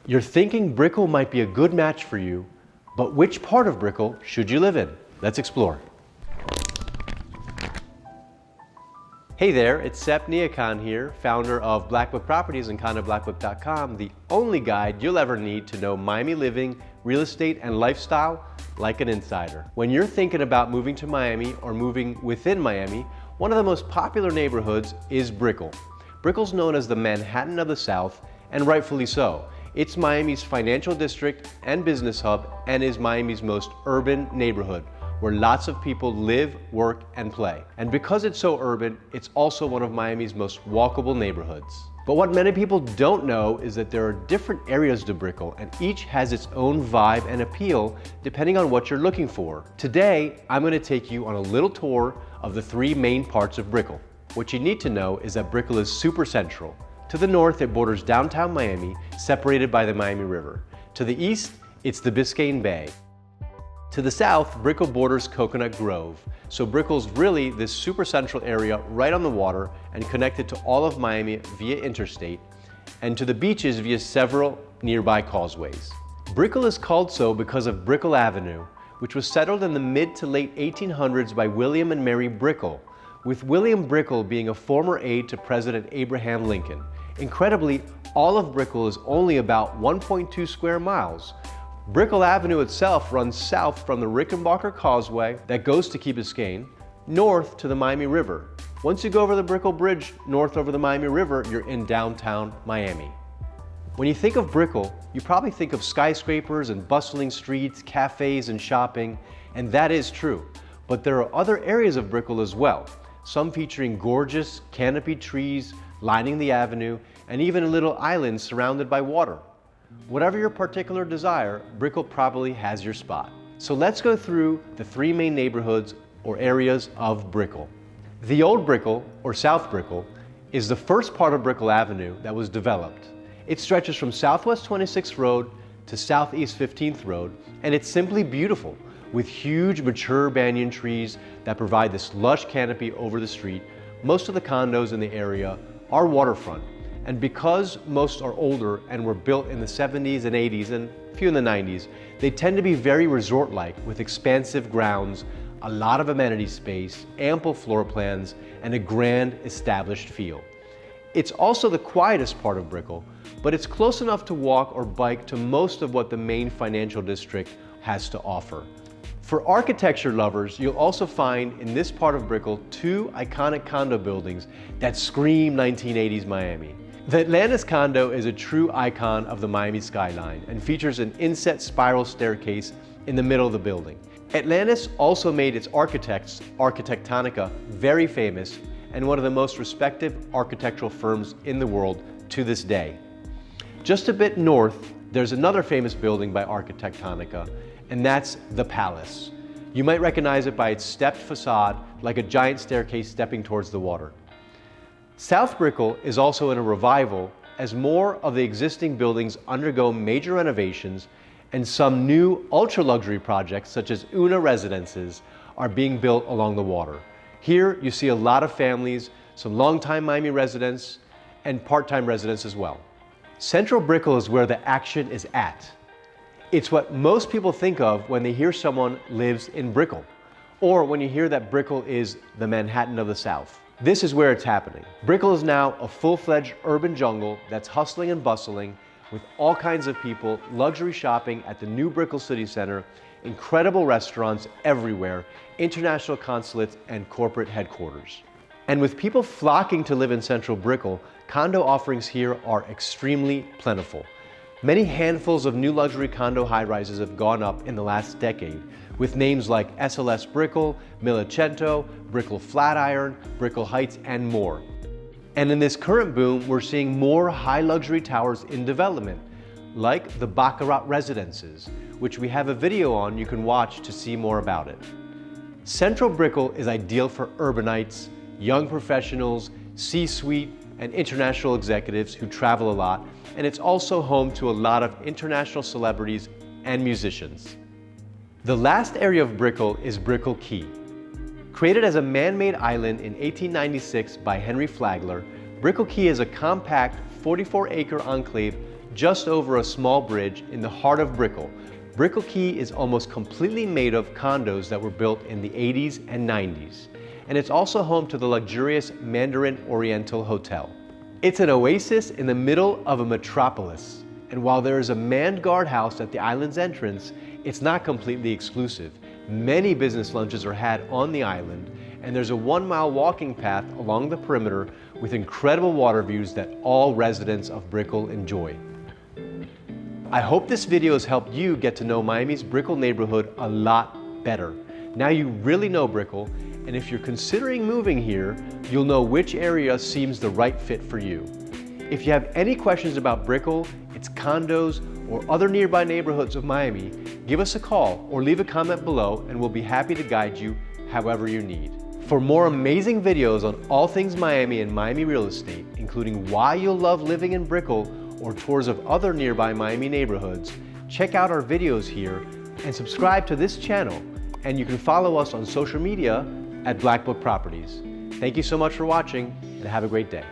You're thinking Brickell might be a good match for you, but which part of Brickell should you live in? Let's explore. Hey there, it's Sep Niakan here, founder of Blackbook Properties and CondoBlackbook.com, the only guide you'll ever need to know Miami living, real estate, and lifestyle like an insider. When you're thinking about moving to Miami or moving within Miami, one of the most popular neighborhoods is Brickell. Brickell's known as the Manhattan of the South, and rightfully so. It's Miami's financial district and business hub, and is Miami's most urban neighborhood, where lots of people live, work, and play. And because it's so urban, it's also one of Miami's most walkable neighborhoods. But what many people don't know is that there are different areas to Brickell, and each has its own vibe and appeal depending on what you're looking for. Today, I'm going to take you on a little tour of the three main parts of Brickell. What you need to know is that Brickell is super central. To the north, it borders downtown Miami, separated by the Miami River. To the east, it's the Biscayne Bay. To the south, Brickell borders Coconut Grove. So Brickell's really this super central area right on the water and connected to all of Miami via interstate, and to the beaches via several nearby causeways. Brickell is called so because of Brickell Avenue, which was settled in the mid to late 1800s by William and Mary Brickell, with William Brickell being a former aide to President Abraham Lincoln. Incredibly, all of Brickell is only about 1.2 square miles. Brickell Avenue itself runs south from the Rickenbacker Causeway that goes to Key Biscayne, north to the Miami River. Once you go over the Brickell Bridge north over the Miami River, you're in downtown Miami. When you think of Brickell, you probably think of skyscrapers and bustling streets, cafes and shopping, and that is true. But there are other areas of Brickell as well, some featuring gorgeous canopied trees lining the avenue, and even a little island surrounded by water. Whatever your particular desire, Brickell probably has your spot. So let's go through the three main neighborhoods or areas of Brickell. The Old Brickell, or South Brickell, is the first part of Brickell Avenue that was developed. It stretches from Southwest 26th Road to Southeast 15th Road, and it's simply beautiful, with huge mature banyan trees that provide this lush canopy over the street. Most of the condos in the area are waterfront, and because most are older and were built in the 70s and 80s and a few in the 90s, they tend to be very resort-like with expansive grounds, a lot of amenity space, ample floor plans, and a grand established feel. It's also the quietest part of Brickell, but it's close enough to walk or bike to most of what the main financial district has to offer. For architecture lovers, you'll also find in this part of Brickell two iconic condo buildings that scream 1980s Miami. The Atlantis condo is a true icon of the Miami skyline and features an inset spiral staircase in the middle of the building. Atlantis also made its architects, Arquitectonica, very famous and one of the most respected architectural firms in the world to this day. Just a bit north, there's another famous building by Arquitectonica, and that's the Palace. You might recognize it by its stepped facade, like a giant staircase stepping towards the water. South Brickell is also in a revival as more of the existing buildings undergo major renovations, and some new ultra-luxury projects such as Una residences are being built along the water. Here you see a lot of families, some longtime Miami residents, and part-time residents as well. Central Brickell is where the action is at. It's what most people think of when they hear someone lives in Brickell, or when you hear that Brickell is the Manhattan of the South. This is where it's happening. Brickell is now a full-fledged urban jungle that's hustling and bustling with all kinds of people, luxury shopping at the new Brickell City Center, incredible restaurants everywhere, international consulates, and corporate headquarters. And with people flocking to live in Central Brickell, condo offerings here are extremely plentiful. Many handfuls of new luxury condo high-rises have gone up in the last decade, with names like SLS Brickell, Millicento, Brickell Flatiron, Brickell Heights, and more. And in this current boom, we're seeing more high luxury towers in development, like the Baccarat Residences, which we have a video on you can watch to see more about it. Central Brickell is ideal for urbanites, young professionals, C-suite, and international executives who travel a lot, and it's also home to a lot of international celebrities and musicians. The last area of Brickell is Brickell Key. Created as a man-made island in 1896 by Henry Flagler, Brickell Key is a compact 44-acre enclave just over a small bridge in the heart of Brickell. Brickell Key is almost completely made of condos that were built in the 80s and 90s. And it's also home to the luxurious Mandarin Oriental Hotel. It's an oasis in the middle of a metropolis. And while there is a manned guardhouse at the island's entrance, it's not completely exclusive. Many business lunches are had on the island, and there's a 1-mile walking path along the perimeter with incredible water views that all residents of Brickell enjoy. I hope this video has helped you get to know Miami's Brickell neighborhood a lot better. Now you really know Brickell, and if you're considering moving here, you'll know which area seems the right fit for you. If you have any questions about Brickell, its condos, or other nearby neighborhoods of Miami, give us a call or leave a comment below and we'll be happy to guide you however you need. For more amazing videos on all things Miami and Miami real estate, including why you'll love living in Brickell or tours of other nearby Miami neighborhoods, check out our videos here and subscribe to this channel. And you can follow us on social media at Black Book Properties. Thank you so much for watching and have a great day.